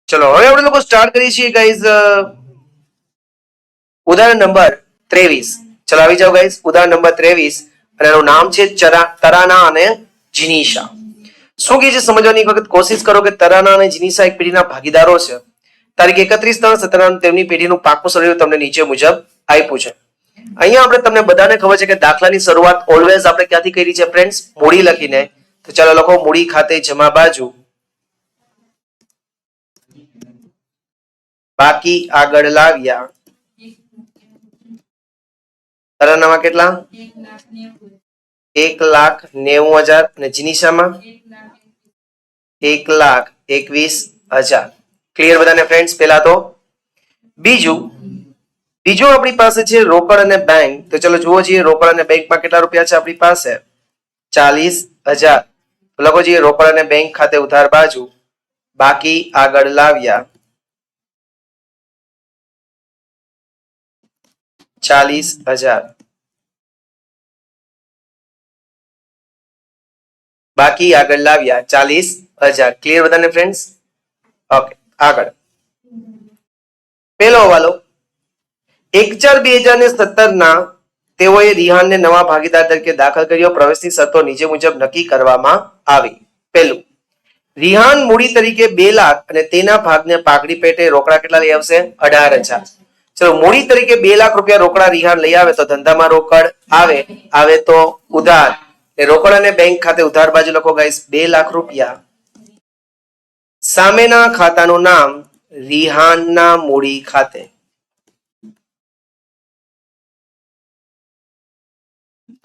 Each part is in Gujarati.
ચલો હવે આપણે લોકો સ્ટાર્ટ કરીએ છીએ ગાઈઝ ઉદાહરણ નંબર 23. ચલો આવી જાઓ ગાઈઝ, ઉદાહરણ નંબર 23 અને એનું નામ છે તરાના અને જીનીશા. શું કે છે સમજવાની એક વખત કોશિશ કરો કે તરાના અને જીનીશા એક પેઢીના ભાગીદારો છે. તારીખ 31/3/17 તેમની પેઢીનું પાકું શરીર તમને નીચે મુજબ આપ્યું છે. અહીંયા આપણે તમને બધાને ખબર છે કે દાખલાની શરૂઆત ઓલવેઝ આપણે ક્યાંથી કરી છે ફ્રેન્ડ્સ? મૂડી લખીને. તો ચાલો લખો મૂડી ખાતે જમા બાજુ બાકી આગળ લાવ્યા. તરાનામાં કેટલા? 1,90,000 અને જીનીશામાં 1,21,000. ક્લિયર બધાને ફ્રેન્ડ્સ? પહેલા તો બીજું આપણી પાસે છે રોકડ અને બેંક. તો ચલો જુઓ છીએ રોકડ અને બેંકમાં કેટલા રૂપિયા છે આપણી પાસે? 40,000. લખો છીએ રોકડ અને બેંક ખાતે ઉધાર બાજુ બાકી આગળ લાવ્યા 40,000. બાકી આગળ લાવ્યા 40,000. ક્લિયર બધાને ફ્રેન્ડ્સ? ઓકે, આગળ પેલો હવાલો 1/4/2017 તેઓએ રિહાનને નવા ભાગીદાર તરીકે દાખલ કર્યો. પ્રવેશની શરતો નીચે મુજબ નક્કી કરવામાં આવી. પહેલું, રિહાન મૂડી તરીકે 2 લાખ અને તેના ભાગને પાઘડી પેટે રોકડા કેટલા લઈ આવશે? 18,000. ચલો મૂડી તરીકે 2 લાખ રૂપિયા રોકડા રિહાન લઈ આવે તો ધંધામાં રોકડ આવે તો ઉધાર. રોકડ અને બેંક ખાતે ઉધાર બાજુ લખો ગાઈસ 2 લાખ રૂપિયા. સામેના ખાતાનું નામ રિહાનના મૂડી ખાતે.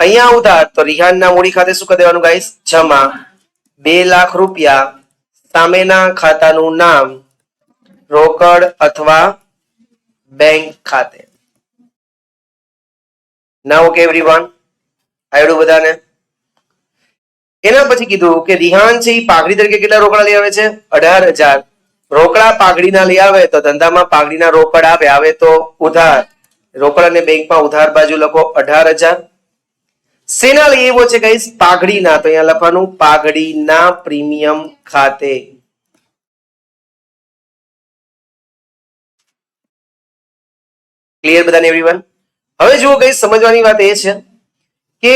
અહીંયા ઉધાર તો રિહાનના મૂડી ખાતે શું કરી દેવાનું ગાઈસ? જમા 2 લાખ રૂપિયા. સામેના ખાતાનું નામ રોકડ અથવા બેંક ખાતે. નાउ ઓકે एवरीवन, આવડું બધાને? એના પછી કીધું કે રિહાન છે એ પાઘડી તરીકે કેટલા રોકડા લઈ આવે છે? 18,000. રોકડા પાઘડીના લઈ આવે તો ધંધામાં પાઘડીના રોકડ આવે તો ઉધાર. રોકડ અને બેંકમાં ઉધાર બાજુ લખો 18,000. સેના લઈ આવ્યો છે ગાઈસ? પાઘડીના. તો અહીંયા લખવાનું પાઘડીના પ્રીમિયમ ખાતે. ક્લિયર બધાને એવરીવન? હવે જુઓ ગાઈસ, સમજવાની વાત એ છે કે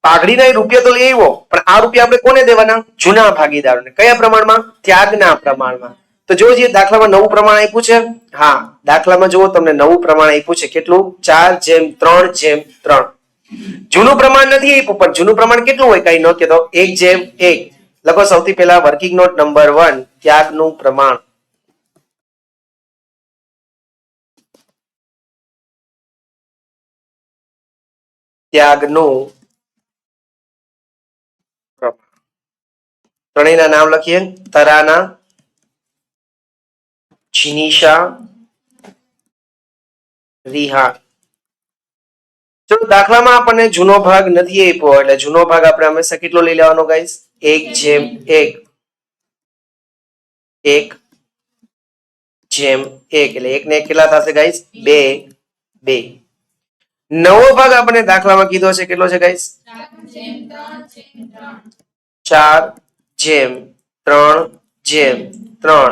પાઘડીના રૂપિયા તો લઈ આવ્યો, પણ આ રૂપિયા આપણે કોને દેવાના? જૂના ભાગીદારોને. કયા પ્રમાણમાં? ત્યાગના પ્રમાણમાં. તો જો જે દાખલામાં નવું પ્રમાણ આપ્યું છે, હા દાખલામાં જુઓ તમને નવું પ્રમાણ આપ્યું છે. કેટલું? 4/3/3. જૂનું પ્રમાણ નથી આપ્યું, પણ જૂનું પ્રમાણ કેટલું હોય? કઈ ન કહેતો. 1/1. લખો સૌથી પહેલા વર્કિંગ નોટ નંબર 1, ત્યાગનું પ્રમાણ. ત્યાગનું ત્રણેયના નામ લખીએ. તરાના, જીનીશા, રિહાન. ચલો દાખલામાં આપણને જૂનો ભાગ નથી આપ્યો, એટલે જૂનો ભાગ આપણે હંમેશા કેટલો લઈ લેવાનો ગાઈસ? 1/1. 1/1. એટલે 1 ને 1 કેટલા થશે ગાઈસ? 2. નવો ભાગ આપણે દાખલામાં કીધો છે કેટલો છે ગાઈસ? 4/3/3.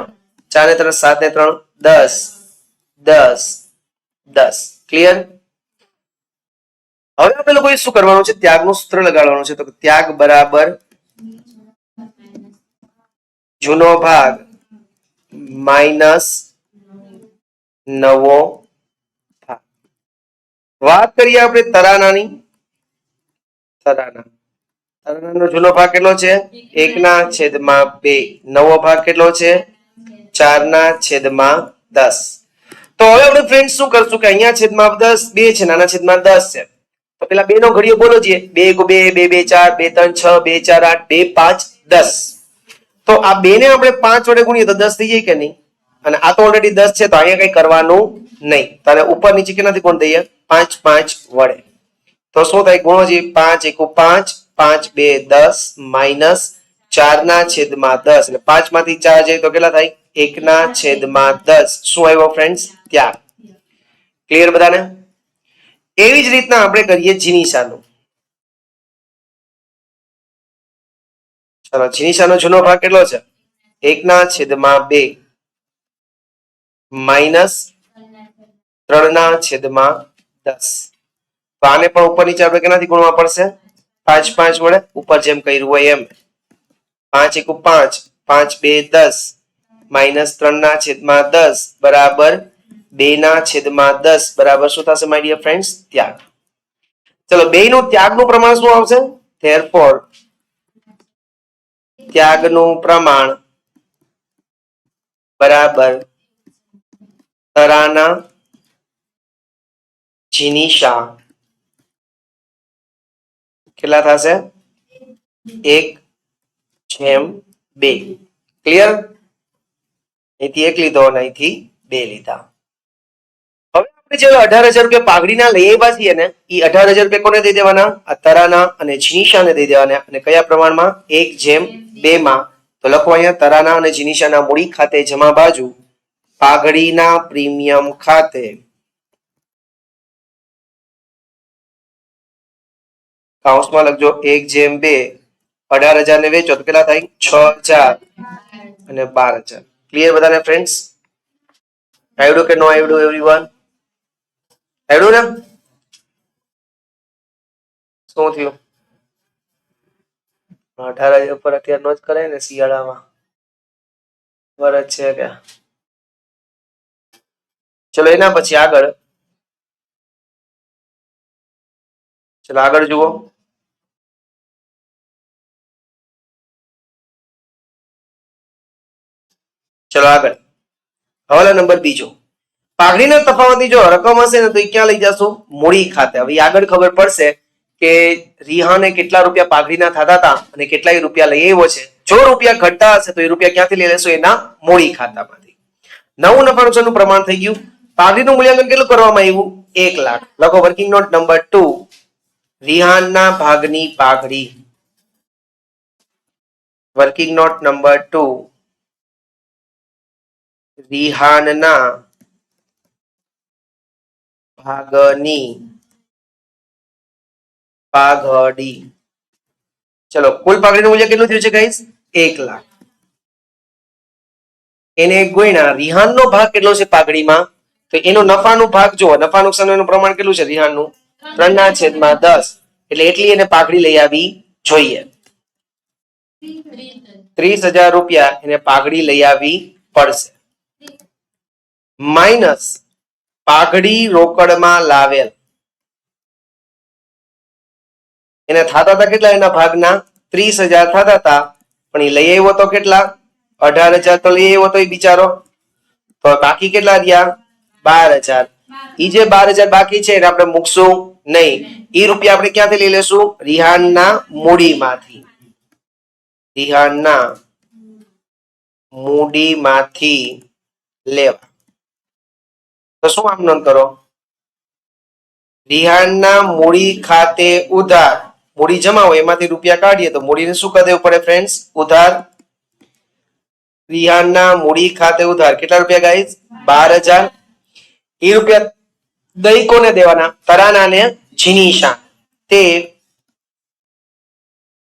4 ને 3 7 ને 3 10. 10. ક્લિયર? હવે આપણે લોકોએ શું કરવાનું છે? ત્યાગનું સૂત્ર લગાડવાનું છે. તો ત્યાગ બરાબર જૂનો ભાગ માઇનસ નવો ભાગ. વાત કરીએ આપણે તરાનાની. તરાનાનો જૂનો ભાગ કેટલો છે? 1/2. નવો ભાગ કેટલો છે? 4/10. તો હવે આપણે ફ્રેન્ડ શું કરશું કે અહીંયા છેદમાં 10 2 છે, નાના છેદમાં 10 છે. તો પેલા 2 નો ઘડિયો બોલો છીએ. 2 1 2 2 2 4 2 3 6 2 4 8 2 5 10. તો આ 2 ને આપણે 5 વડે ગુણીએ તો 10 થઈ જાય કે નહીં? અને આ તો ઓલરેડી 10 છે, તો અહીંયા કઈ કરવાનું નહીં. તો ઉપર નીચે કેટલાથી ગુણ દઈએ? 5 5 વડે. તો શું થાય? ગુણો છે 5 1 5 5 2 10 માઇનસ 4/10. એટલે 5 માંથી 4 જાય તો કેટલા થાય? 1/10. શું આવ્યો ફ્રેન્ડ્સ? ત્યાગ. ક્લિયર બધાને? એવી જ રીતના આપણે કરીએ જીનીશાનું. ચલો જીનીશાનો જૂનો ભાગ કેટલો છે? 1/2 માઇનસ 3/10. તો આને પણ ઉપર નીચે આપણે કેનાથી ગુણવા પડશે? 5 5 વડે. ઉપર જેમ કર્યું હોય એમ. 5 1 5, 5 2 10 માઇનસ 3/10 બરાબર 2/10 બરાબર શું થશે માય ડિયર ફ્રેન્ડ્સ? ત્યાગ. ચલો 2 નું ત્યાગનું પ્રમાણ શું આવશે? ધેરફોર ત્યાગનું પ્રમાણ બરાબર તરાના જીનિશા કેટલા થશે? 1/2. ક્લિયર? અહીંથી 1 લીધો અને અહીંથી 2 લીધા. હવે આપણે જે 18,000 રૂપિયા પાઘડીના લઈ આવ્યા છીએ ને, એ 18,000 રૂપિયા કોને દઈ દેવાના? આ તરાના અને જીનિશાને દઈ દેવાના. અને કયા પ્રમાણમાં? 1/2 માં. તો લખો અહીંયા તરાના અને જીનિશાના મૂડી ખાતે જમા બાજુ પાઘડીના પ્રીમિયમ ખાતે કાઉન્સમાં લખજો 1/2. 18,000 ને વેચો તો કેટલા થાય? 6,000 અને 12,000. ક્લિયર બધાને ફ્રેન્ડ્સ? આવડ્યું કે નો આવડ્યું એવરીવન? આવડ્યું ને? શું થયું? 18,000 ઉપર અત્યારે નો જ કરાય ને શિયાળામાં. વરજ છે કે? ચલો એના પછી આગળ. ચલો આગળ જુઓ. ચલો આગળ. હવાલા નંબર બીજો. પાઘડીના તફાવતની જો રકમ હશે ને તો એ ક્યાં લઈ જશો? મૂડી ખાતે. હવે આગળ ખબર પડશે કે રિહાને કેટલા રૂપિયા પાઘડીના થતા હતા અને કેટલા રૂપિયા લઈ આવ્યો છે. જો રૂપિયા ઘટતા હશે તો એ રૂપિયા ક્યાંથી લઈ લેશો? એના મૂડી ખાતામાંથી. નવું નફા નુકસાનનું પ્રમાણ થઈ ગયું. પાઘડીનું મૂલ્યાંકન કેટલું કરવામાં આવ્યું? 1 લાખ. લખો વર્કિંગ નોટ નંબર 2. રિહાનના ભાગની પાઘડી. Working note number 2. રિહાનના ભાગની પાઘડી. ચલો કુલ પાઘડીનું મૂલ્ય કેટલું થયું છે ગાઈસ? 1 લાખ. એને ગુણ્યા રિહાનનો ભાગ કેટલો છે પાઘડીમાં? તો એનો નફાનો ભાગ જો નફા નુકસાનનું પ્રમાણ કેટલું છે રિહાનનું? 3/10. એટલે એટલી એને પાઘડી લઈ આવી જોઈએ. 30,000 રૂપિયા એને પાઘડી લઈ આવી પડશે. માઇનસ પાઘડી રોકડમાં લાવેલ. એને થતા હતા કેટલા? એના ભાગના 30,000 થતા હતા. પણ એ લઈ આવ્યો તો કેટલા? 18,000 તો લઈ આવ્યો તો એ બિચારો. તો બાકી કેટલા રહ્યા? 12,000. ઈ જે 12,000 બાકી છે એને આપણે મૂકશું નહીં. એ રૂપિયા આપણે ક્યાંથી લઈ લેશું? રિહાનના મૂડીમાંથી. રિહાનના મૂડીમાંથી લેવા. તો શું આમ નોંધ કરો? રિહાનના મૂડી ખાતે ઉધાર. મૂડી જમા હોય એમાંથી રૂપિયા કાઢીએ તો મૂડીને શું કરી દેવું પડે ફ્રેન્ડ્સ? ઉધાર. રિહાનના મૂડી ખાતે ઉધાર. કેટલા રૂપિયા ગાઈસ? 12,000. એ રૂપિયા દઈ કોને દેવાના? તરાના ને જીનિશા. તે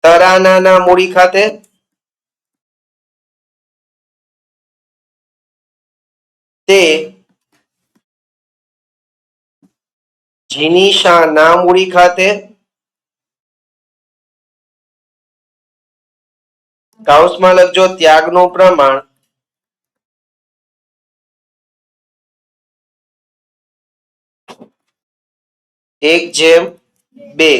તરાનાના મૂડી ખાતે તે જીનિશાના મૂડી ખાતે કાઉન્સમાં લખજો ત્યાગનું પ્રમાણ 1/2.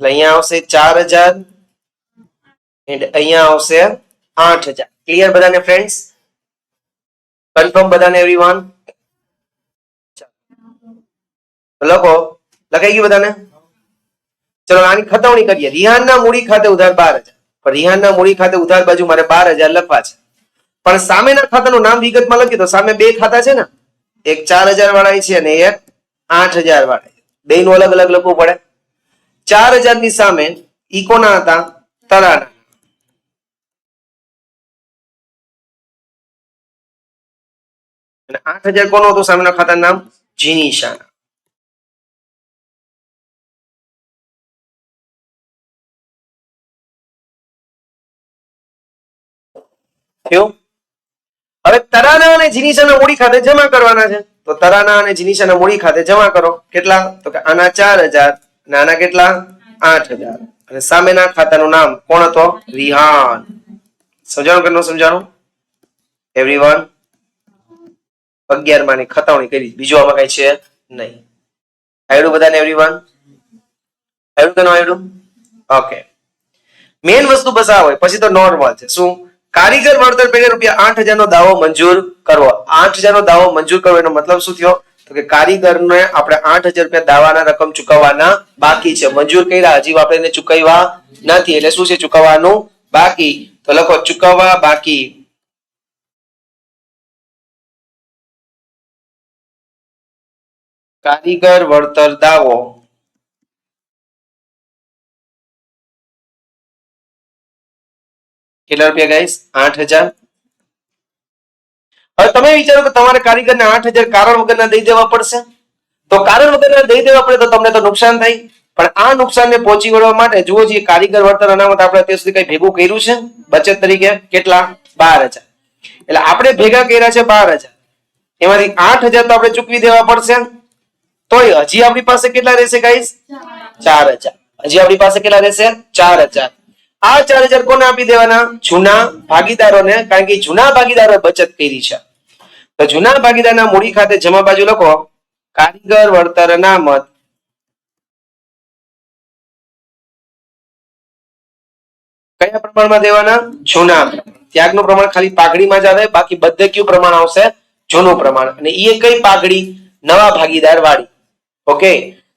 અહીંયા આવશે 4,000 એન્ડ અહીંયા આવશે 8,000. ક્લિયર બધાને ફ્રેન્ડ્સ? કન્ફર્મ બધાને એવરીવન? લખો. લખાઈ ગયું બધાને? ચલો આની ખતવણી કરીએ. રિહાનના મૂડી ખાતે ઉધાર 12,000. પણ રિહાનના મૂડી ખાતે ઉધાર બાજુ મારે 12,000 લખવા છે. પણ સામેના ખાતાનું નામ વિગતમાં લખી તો સામે બે ખાતા છે ને, એક 4,000 વાળા છે અને એક 8,000 વાળા. બેનું અલગ અલગ લખવું પડે. 4,000 ની સામે ઈ કોના હતા? તરાના. અને 8,000 કોનું હતું સામેના ખાતાનું નામ? જીનિશાના. કેવું? હવે તરાના અને જીનીસાના મૂડી ખાતે જમા કરવાના છે. તો તરાના અને જીનીસાના મૂડી ખાતે જમા કરો. કેટલા? તો કે આના 4000 અને આના કેટલા? 8000. અને સામેના ખાતાનું નામ કોણ હતો? રિહાન. સમજાણું કે ન સમજાણું? એવરીવન 11 માની ખતાવણી કરી. બીજું આમાં કઈ છે નહીં. આવડ્યું બધાને? એવરીવન આવડ્યું કે ન આવડ્યું? ઓકે. મેઇન વસ્તુ બસ આ હોય, પછી તો નોર્મલ છે. શું? કારીગર વળતર પેટે ₹8,000 નો દાવો મંજૂર કરવો. 8,000 નો દાવો મંજૂર કરવો એનો મતલબ શું થયો? તો કે કારીગરને આપણે ₹8,000 દાવાના રકમ ચૂકવવાના બાકી છે. મંજૂર કર્યા, હજી આપણે એને ચૂકવ્યા નથી. એટલે શું છે? ચૂકવવાનું બાકી. તો લખો ચૂકવવા બાકી. કારીગર વળતર દાવો કેટલા રૂપિયા ગાઈસ? 8,000. હવે તમે વિચારો કે તમારે કારીગરને 8,000 કારણ વગરના દઈ દેવા પડશે. તો કારણ વગરના દઈ દેવા પડે તો તમને તો નુકસાન થાય. પણ આ નુકસાનને પહોંચી વળવા માટે જુઓ, જે કારીગર વળતર અનામત આપણે અત્યાર સુધી કઈ ભેગું કર્યું છે બચત તરીકે? કેટલા? 12,000. એટલે આપણે ભેગા કર્યા છે 12,000. એમાંથી 8,000 તો આપણે ચૂકવી દેવા પડશે. તોય હજી આપણી પાસે કેટલા રહેશે ગાઈસ? 4,000. હજી આપણી પાસે કેટલા રહેશે? 4,000. આ 4,000 કોને આપી દેવાના? જૂના ભાગીદારોને. કારણ કે જૂના ભાગીદારોએ બચત કરી છે. તો જૂના ભાગીદારના મૂડી ખાતે જમા બાજુ લખો કારીગર વળતર અનામત કયા પ્રમાણમાં દેવાના? જૂના. ત્યાગનું પ્રમાણ ખાલી પાઘડીમાં જ આવે, બાકી બધે કયું પ્રમાણ આવશે? જૂનું પ્રમાણ. અને એ કઈ પાઘડી? નવા ભાગીદાર વાળી. ઓકે.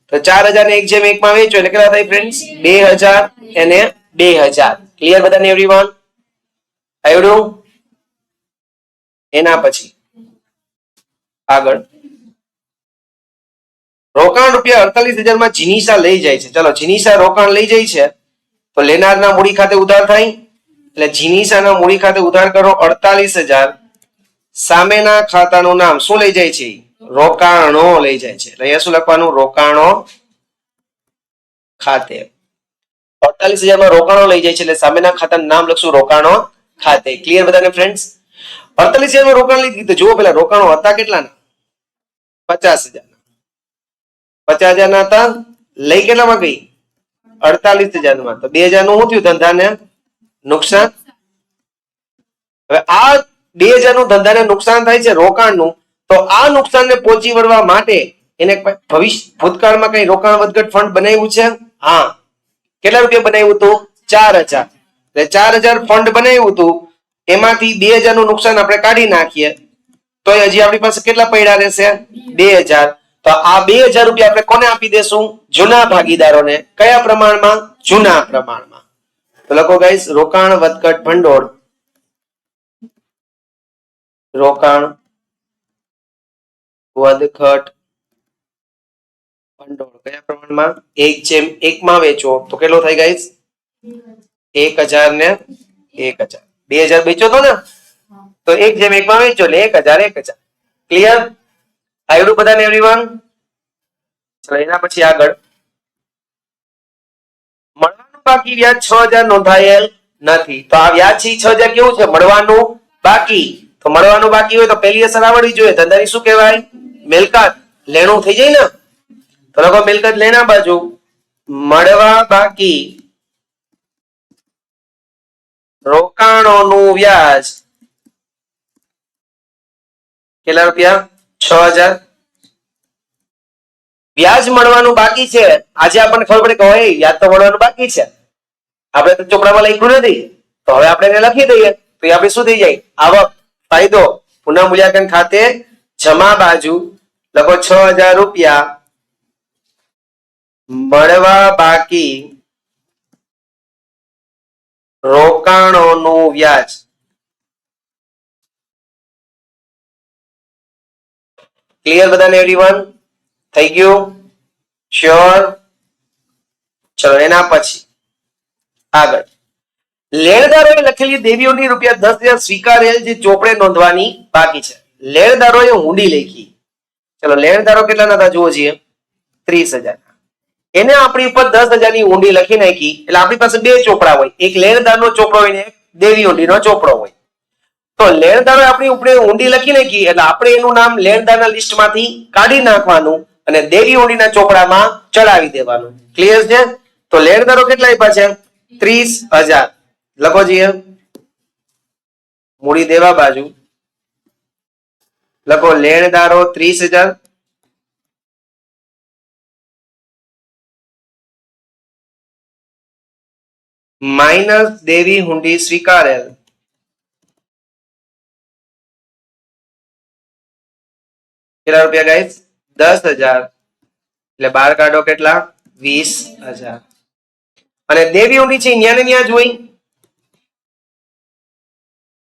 તો 4,000 ને 1/1 માં વેચો એટલે કેટલા થાય ફ્રેન્ડ્સ? 2,000 અને 2,000. ક્લિયર બધાને? એવરીવન આવડ્યું? એના પછી આગળ રોકાણ ₹48,000 માં જીનીસા લઈ જાય છે. ચલો, જીનીસા રોકાણ લઈ જાય છે તો લેનારના મૂડી ખાતે ઉધાર થાય. એટલે જીનીસાના મૂડી ખાતે ઉધાર કરો 48,000. સામેના ખાતાનું નામ શું લઈ જાય છે? રોકાણો લઈ જાય છે. એટલે અહીંયા શું લખવાનું? રોકાણો ખાતે. 48,000 માં રોકાણો લઈ જાય છે એટલે સામેના ખાતાનું નામ લખશું રોકાણો ખાતે. ક્લિયર બધાને ફ્રેન્ડ્સ? 48,000 માં રોકાણ લઈ દીધું. જુઓ, પેલા રોકાણો હતા કેટલાના? 50,000. 50,000 ના હતા. લઈ કેટલામાં ગઈ? 48,000 માં. તો 2,000 નું શું થયું? ધંધાને નુકસાન. હવે આ 2,000 નું ધંધાને નુકસાન થાય છે રોકાણનું. તો આ નુકસાનને પહોંચી વળવા માટે એને ભૂતકાળમાં કઈ રોકાણ વધઘટ ફંડ બનાવ્યું છે? હા. કેટલા રૂપિયા બનાવ્યું હતું? 4,000. એટલે 4,000 ફંડ બનાવ્યું હતું. એમાંથી 2,000 નું નુકસાન આપણે કાઢી નાખીએ તો હજી આપણી પાસે કેટલા પડ્યા રહેશે? 2,000. તો આ 2,000 રૂપિયા આપણે કોને આપી દેશું? જૂના ભાગીદારોને. કયા પ્રમાણમાં? જૂના પ્રમાણમાં. તો લખો ગાઈસ રોકાણ વધઘટ ભંડોળ. રોકાણ વધઘટ ભંડોળ કયા પ્રમાણમાં? 1/1 માં વેચો તો કેટલો થાય ગાઈસ? 1,000 ને 1,000. 2,000 વેચો તો ને, તો 1/1 માં વેચો એટલે 1,000. ક્લિયર? આવડું બધાને? એવરીવન ચલો, એના પછી આગળ મળવાનું બાકી વ્યાજ 6,000 નોંધાયેલ નથી. તો આ વ્યાજ છે 6,000 કેવું છે? મળવાનું બાકી. તો મળવાનું બાકી હોય તો પહેલી અસર આવડવી જોઈએ. ધંધાની શું કહેવાય? મિલકત. લેણું થઈ જાય ને. તો લખો મિલકત લેના બાજુ મળવા બાકી રોકાણોનું વ્યાજ કેટલા રૂપિયા? 6,000. વ્યાજ મળવાનું બાકી છે. આજે આપણને ખબર પડે કે હોય વ્યાજ તો મળવાનું બાકી છે. આપણે તો ચોપડામાં લખ્યું નથી, તો હવે આપણે એને લખી દઈએ તો આપણે શું થઈ જાય? આવક, ફાયદો. પુનઃ મૂલ્યાંકન ખાતે જમા બાજુ લખો 6,000 રૂપિયા મળવા બાકી રોકાણોનું વ્યાજ. ક્લિયર બધાને? એવરીવન થઈ ગયું? શ્યોર? ચલો, એના પછી આગળ લેણદારોએ લખેલી દેવીઓની ₹10,000 સ્વીકારેલ જે ચોપડે નોંધવાની બાકી છે. લેણદારોએ હુંડી લખી. ચલો, લેણદારો કેટલાના હતા જુઓ છીએ? 30,000. એને આપણી ઉપર 10,000 ની હુંડી લખી નાખી. એટલે આપણી પાસે બે ચોપડા હોય, એક લેણદારનો ચોપડો હોય ને એક દેવી હુંડીનો ચોપડો હોય. તો લેણદારો આપણી ઉપર ઊંડી લખી નાખી એટલે આપણે એનું નામ લેણદારના લિસ્ટમાંથી કાઢી નાખવાનું અને દેવી ઊંડીના ચોપડામાં ચડાવી દેવાનું. ક્લિયર છે? તો લેણદારો કેટલા આપ્યા છે? 30,000. લખો જોઈએ. મૂડી દેવા બાજુ લખો લેણદારો 30,000 માઇનસ દેવી હુંડી સ્વીકારેલ. કેટલા રૂપિયા ગાઈસ? 10,000. એટલે બાર કાઢો કેટલા? 20,000. અને દેવી હુંડી છે ન્યા ને ન્યા જ હોય.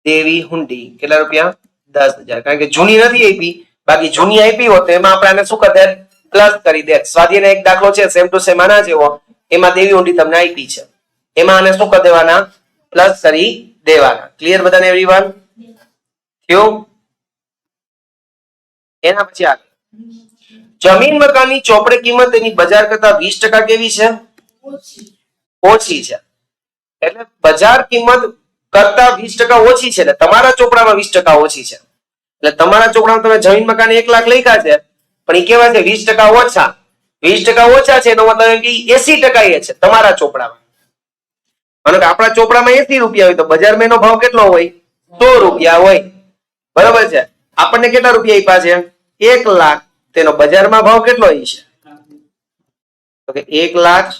દેવી હુંડી કેટલા રૂપિયા? 10,000. કારણ કે જૂની નથી આપી, બાકી જૂની આપી હોત તો એમાં આપણે આને શું કરતે? પ્લસ કરી દે. સ્વાધ્યાયનો એક દાખલો છે સેમ ટુ સેમ આના જેવો, એમાં દેવી હુંડી તમને આપી છે, એમાં આને શું કરી દેવાના? પ્લસ કરી દેવાના. ક્લિયર બધાને એવરીવન? થયું? એના પછી આગળ જમીન મકાનની ચોપડે કિંમત એની બજાર કરતા 20% કેવી છે? ઓછી છે. એટલે બજાર કિંમત કરતા 20% ઓછી છે, એટલે તમારા ચોપડામાં 20% ઓછી છે. એટલે તમારા ચોપડામાં તમે જમીન મકાન 1 લાખ લખ્યા છે, પણ એ કેવા છે? 20% ઓછા. 20% ઓછા છે એનો મતલબ એમ કે 80% એ છે તમારા ચોપડામાં. અને આપણા ચોપડામાં 80 રૂપિયા હોય તો બજારમાં એનો ભાવ કેટલો હોય? 100 રૂપિયા હોય. બરોબર છે? આપણને કેટલા રૂપિયા આપ્યા છે? 1 લાખ. તેનો બજારમાં ભાવ કેટલો હોય છે? તો કે 1 લાખ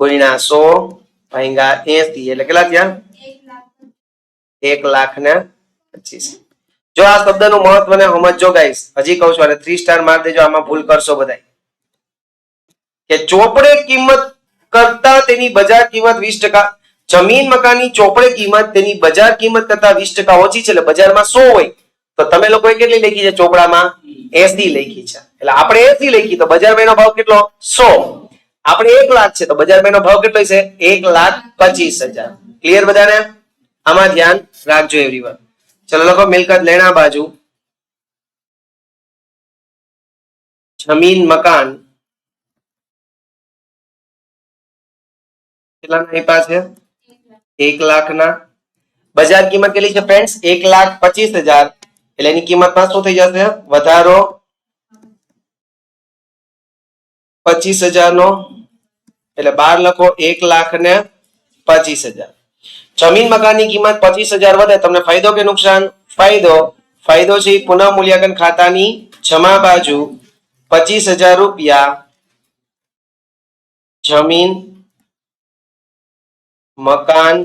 ગુણ્યા 100 ભાગ્યા 80 એટલે કેટલા થયા? 1,25,000. જો આ શબ્દનું મહત્વને સમજજો ગાઈસ, હજી કહું છું અને 3 સ્ટાર માર દેજો, આમાં ભૂલ કરશો બધા. કે ચોપડે કિંમત કરતા તેની બજાર કિંમત 20%. જમીન મકાનની ચોપડે કિંમત તેની બજાર કિંમત કરતા 20% ઓછી છે, એટલે બજારમાં 100 હોય તો તમે લોકોએ કેટલી લખી છે ચોપડામાં? 80 લખી છે. એટલે આપણે 80 લખી તો બજારમાં એનો ભાવ કેટલો? 100. આપણે 1 લાખ છે તો બજારમાં એનો ભાવ કેટલો છે? 1,25,000. ક્લિયર બધાને? આમાં ધ્યાન રાખજો એવરીવન. ચલો લખો મિલકત લેણા બાજુ જમીન મકાન કેટલાના આપ્યા છે? 1 લાખના. બજાર કિંમત કેટલી છે ફ્રેન્ડ્સ? 1,25,000. એટલે એની કિંમતમાં શું થઈ જશે? વધારો 25,000 નો, એટલે 12 લખો. 1,25,000. જમીન મકાનની કિંમત 25,000 વધે, તમને ફાયદો કે નુકસાન? ફાયદો. ફાયદો છે પુનઃ મૂલ્યાંકન ખાતાની જમા બાજુ 25,000 રૂપિયા જમીન મકાન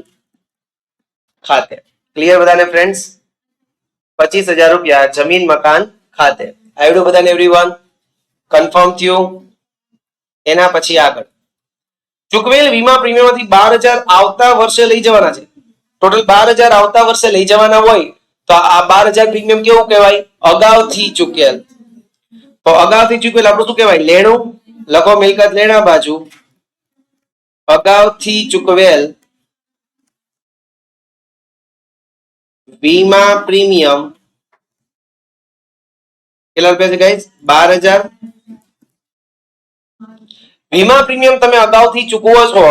ખાતે. ક્લિયર બધાને ફ્રેન્ડ્સ? 25,000 રૂપિયા જમીન મકાન ખાતે. આવડ્યું બધાને એવરીવન? કન્ફર્મ થયું? એના પછી આગળ ચૂકવેલ વીમા પ્રીમિયમમાંથી 12,000 આવતા વર્ષે લઈ જવાના છે. ટોટલ 12,000 આવતા વર્ષે લઈ જવાના હોય તો આ 12,000 પ્રીમિયમ કેવું કહેવાય? અગાઉથી ચૂકેલ. તો અગાઉથી ચૂકેલ આપણું શું કહેવાય? લેણું. લખો મિલકત લેણા બાજુ અગાઉથી ચૂકવેલ વીમા પ્રીમિયમ કેટલા રૂપિયા છે ગાઈસ? 12,000. વીમા પ્રીમિયમ તમે અગાઉથી ચૂકવો છો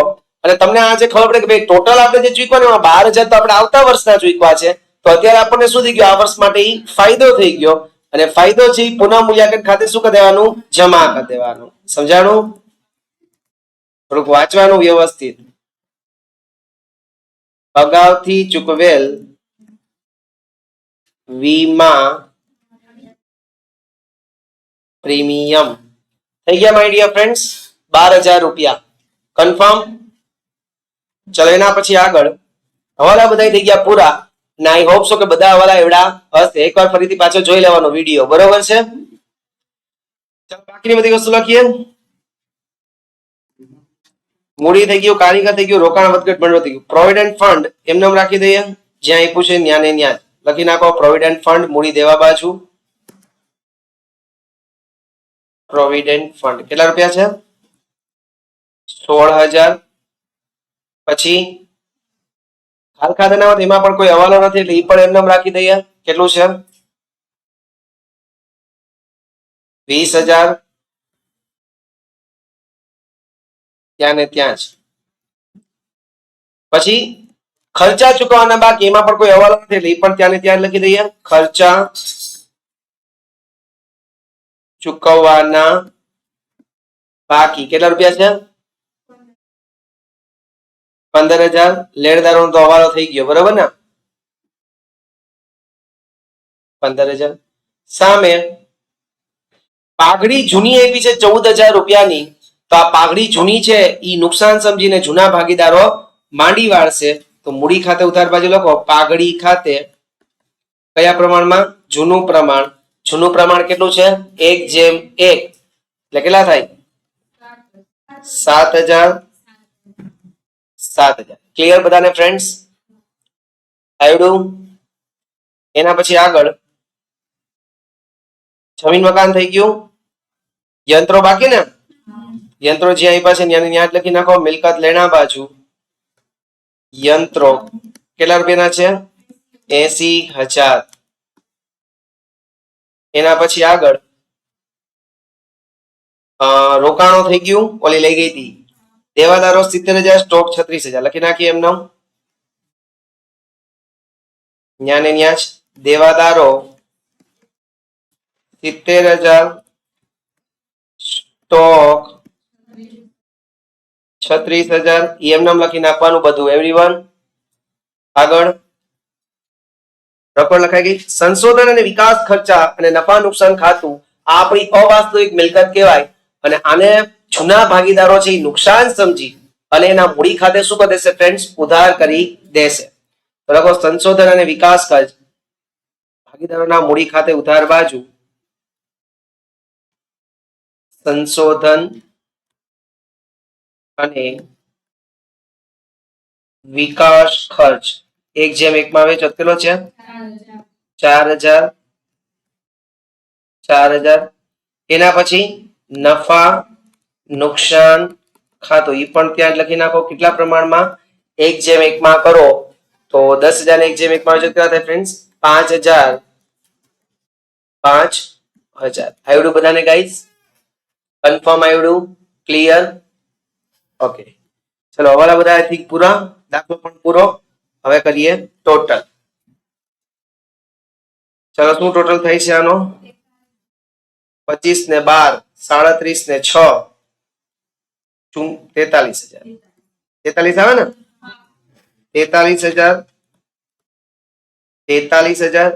અને તમને આજે ખબર પડે કે ભાઈ ટોટલ આપણે જે ચૂકવાનું એમાં 12,000 તો આપણે આવતા વર્ષના ચૂકવા છે, તો અત્યારે આપણને શું થઈ ગયું? આ વર્ષ માટે ફાયદો થઈ ગયો, અને ફાયદો છે પુનઃ મૂલ્યાંકન ખાતે શું કરી દેવાનું? જમા કરી દેવાનું. સમજાણું? થોડુંક વાંચવાનું વ્યવસ્થિત. અગાઉથી ચૂકવેલ વીમા પ્રીમિયમ થઈ ગયા માય ડિયર ફ્રેન્ડ્સ? 12,000 રૂપિયા. કન્ફર્મ? ચલો એના પછી આગળ હવાલા બધા થઈ ગયા પૂરા. ના આઈ હોપ સો કે બધા હવાલા એવડા હશે. એકવાર ફરીથી પાછો જોઈ લેવાનો વિડીયો. બરોબર છે? ચાલો બાકીની બધી વસ્તુ લખીએ. મૂડી થઈ ગયું, કારીગર થઈ ગયું, રોકાણ વધઘટ ભંડોળ થઈ ગયું. પ્રોવિડન્ટ ફંડ એમને રાખી દઈએ, જ્યાં આપ્યું છે ત્યાં ને ત્યાં લખી નાખો. પ્રોવિડન્ટ ફંડ મૂડી દેવા બાજુ પ્રોવિડન્ટ ફંડ કેટલા રૂપિયા છે? 16,000. પછી હાલ ખાતાના એમાં પણ કોઈ હવાલો નથી એટલે એ પણ એમને રાખી દઈએ. કેટલું છે? 20,000. ત્યાં ને ત્યાં જ. પછી ખર્ચા ચૂકવવાના બાકી, એમાં પણ કોઈ હવાલો નથી એટલે એ પણ ત્યાં ને ત્યાં લખી દઈએ. ખર્ચા ચૂકવવાના બાકી કેટલા રૂપિયા છે? 15,000. લેણદારો તો હવાલો થઈ ગયો, બરોબર ને? 15,000. સામે પાઘડી જૂની આપી છે 14,000 રૂપિયાની. તો આ પાઘડી જૂની છે એ નુકસાન સમજીને જૂના ભાગીદારો માંડી વાળશે. તો મૂડી ખાતે ઉધાર બાજુ લખો પાઘડી ખાતે કયા પ્રમાણમાં? જૂનું પ્રમાણ. જૂનું પ્રમાણ કેટલું છે? 1:1. એટલે કેટલા થાય? 7,000. 7,000. ક્લિયર બધાને ફ્રેન્ડ્સ? આવડું? એના પછી આગળ જમીન મકાન થઈ ગયું. યંત્રો બાકી ને? યંત્રો જ્યાં આપ્યા છે ત્યાં જ લખી નાખો. મિલકત લેણા બાજુ યંત્રો કેટલા રૂપિયાના છે? 80,000. એના પછી આગળ રોકાણો થઈ ગયું, ઓલી લઈ ગઈ હતી. દેવાદારો 70,000, સ્ટોક 36,000. લખી નાખીએ એમનો. ન્યા ને ન્યા જ દેવાદારો 70,000, સ્ટોક 36,000. એમ નામ લખી નાખવાનું બધું. એવરીવન આગળ રકમ લખાઈ ગઈ. સંશોધન અને વિકાસ ખર્ચા અને નફા નુકસાન ખાતું આ આપણી અવાસ્તવિક મિલકત કહેવાય. અને આને જૂના ભાગીદારો છે એ નુકસાન સમજી અને એના મૂડી ખાતે શું કરી દેશે ફ્રેન્ડ્સ? ઉધાર કરી દેશે. તો લખો સંશોધન અને વિકાસ ખર્ચ ભાગીદારોના મૂડી ખાતે ઉધાર બાજુ સંશોધન અને વિકાસ ખર્ચ 1:1 માં વેચો કેટલો છે? 4,000. 4,000. એના પછી નફા નુકસાન ખાતું એ પણ ત્યાં લખી નાખો. કેટલા પ્રમાણમાં? 1:1 માં કરો તો 10,000 ને 1:1 માં કેટલા થાય ફ્રેન્ડ્સ? 5,000. 5,000. આવડું બધાને ગાઈસ? કન્ફર્મ આવડું? ક્લિયર? ઓકે, ચલો હવાલા બધા આઈ થિંક પૂરા, દાખલો પણ પૂરો. હવે કરીએ ટોટલ. ચલો શું ટોટલ થાય છે આનો? 25 ને 12, 37 ને 6, 43,000. 43 આવે ને? 43,000. 43,000.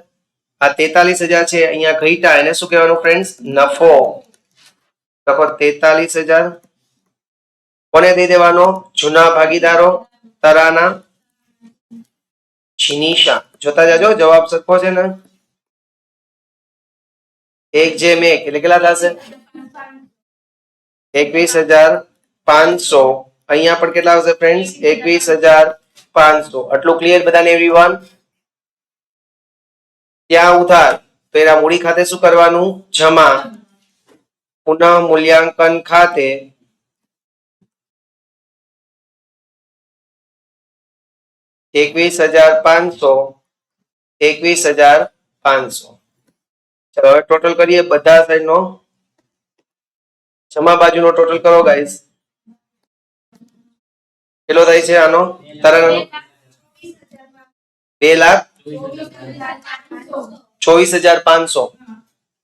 આ 43,000 છે અહીંયા ઘટ્યા, એને શું કહેવાનું ફ્રેન્ડ્સ? નફો. લખો 43,000. કોને દઈ દેવાનો? જૂના ભાગીદારો તરાના જીનીશા. જોતા જાજો, જવાબ સરખો છે ને? 1:1 એટલે કેટલા થશે? 21,500. અહીંયા પણ કેટલા આવશે ફ્રેન્ડ્સ? 21,500. આટલું ક્લિયર બધાને એવરીવન? ત્યાં ઉધાર તો એના મૂડી ખાતે શું કરવાનું? જમા. પુનઃ મૂલ્યાંકન ખાતે 21,500. 21,500. ચલો હવે ટોટલ કરીએ બધા સાઈડ નો. જમા બાજુનો ટોટલ કરો ગાઈસ. કેટલો થાય છે આનો? તરંગનો 2,24,500.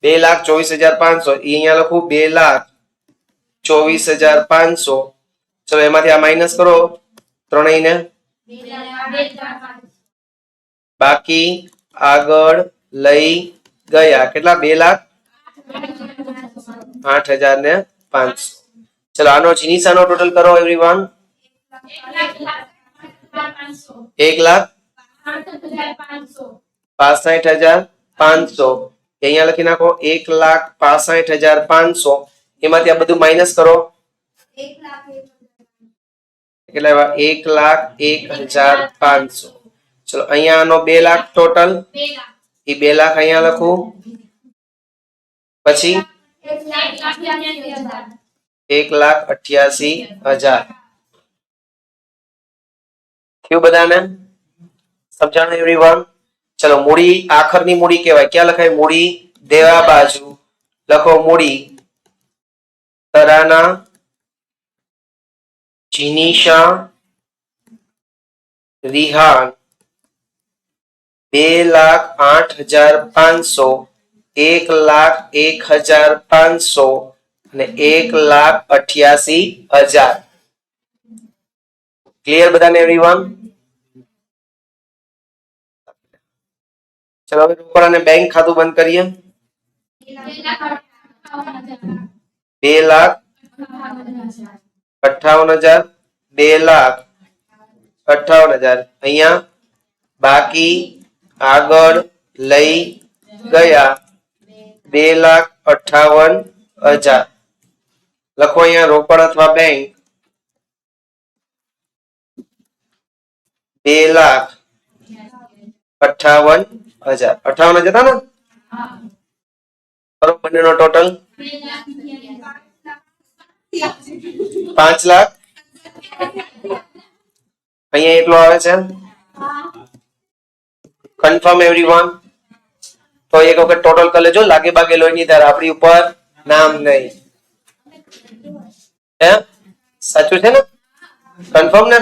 2,24,500. અહીંયા લખું 2,24,500. ચલો એમાંથી આ માઇનસ કરો ત્રણેયને. બાકી આગળ લઈ ગયા કેટલા? 2,08,500. ચલો આનો જીનીસાનો ટોટલ કરો એવરીવન. 1,65,500. અહીંયા લખી નાખો 1,65,500. એમાંથી આ બધું માઇનસ કરો. કેટલા? 1,01,500. ચલો અહીંયા આનો 2 લાખ ટોટલ. એ 2 લાખ અહીંયા લખું. પછી 1,88,000. થયું બધાને? સમજાણું એવરીવન? ચલો મૂડી આખરની મૂડી કહેવાય. ક્યાં લખાય? મૂડી દેવા બાજુ લખો મૂડી તરાના જીનીશા રિહાન 2,08,500, 1,01,500 અને 1,88,000. ક્લિયર બધાને એવરીવન? ચલો હવે રોકડ અને બેંક ખાતું બંધ કરીએ. 2,58,000, 2,58,000 અહીંયા બાકી આગળ લઈ ગયા 2,58,000. લખો અહીંયા રોકડ અથવા બેંક 2,58,000. 58,000 હતા ને? કરો બંનેનો ટોટલ 5 લાખ. અહીંયા એટલો આવે છે. Confirm everyone? તો એક વખત ટોટલ કરી લેજો. લાગે બાગે લોહી ની ધાર, આપણી ઉપર નામ નહીં. હે સાચું છે ને? કન્ફર્મ ને?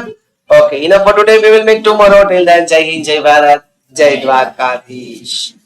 Okay, enough for today. We will meet tomorrow. Till then, Jai Hind, Jai Bharat, Jai Dwarkadhish.